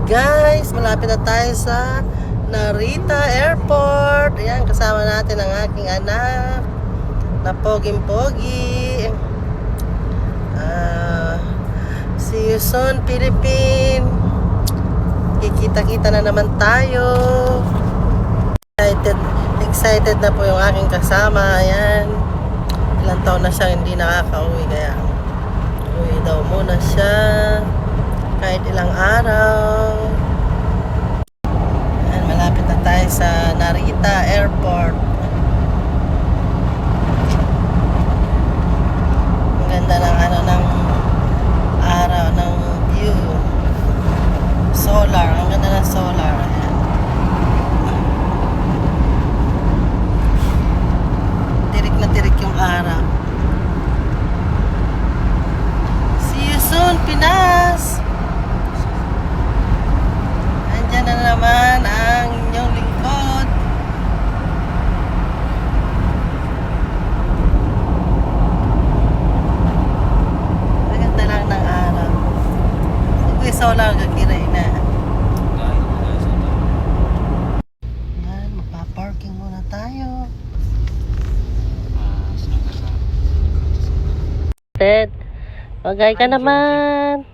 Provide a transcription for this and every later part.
Guys, malapit na tayo sa Narita Airport. Ayan, kasama natin ang aking anak na poging-pogi. See you soon, Philippines. Kikita-kita na naman tayo. Excited na po yung aking kasama. Ayan, ilang taon na siya hindi nakaka-uwi, kaya uwi daw muna siya kahit ilang araw. Ayan, malapit na tayo sa Narita Airport. Ang ganda ng araw, ng view. Solar, ang ganda ng solar. Ayan. Tirik na tirik yung araw. See you soon, Pinas! Andyan na naman ang inyong lingkod. Maganda lang ng araw. Sige, solar kakiray na. Yan, magpa-parking muna tayo. Ted, magay ka naman.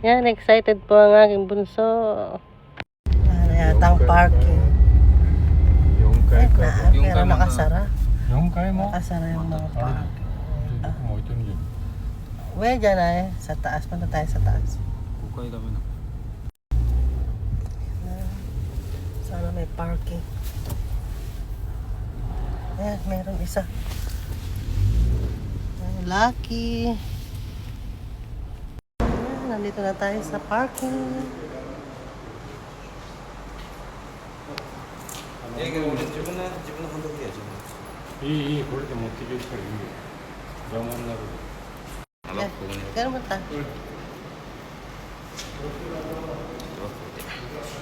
Yan, excited po ang aking bunso. Ano yata ang parking. Pero nakasara. Nakasara yung mga parking. Uwe, dyan na eh. Sa taas. Punta tayo sa taas. Sana may parking. Ayan, meron isa. Ayan, lucky. Ayan, nandito na tayo sa parking. Ganun ba tayo?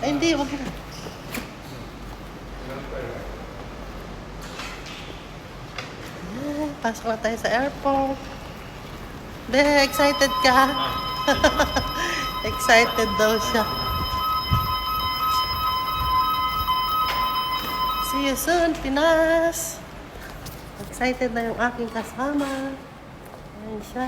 Ay, hindi. Wag na. Pasok na tayo sa airport. De, excited ka? Excited daw siya. See you soon, Pinas! Excited na yung aking kasama. Ayan siya.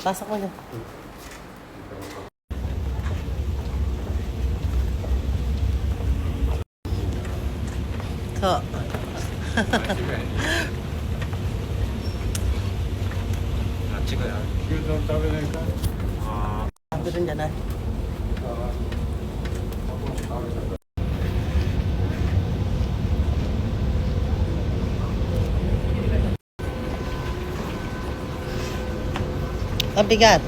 Pasok mo na. So. Sabi rin dyan ah. Ang bigat.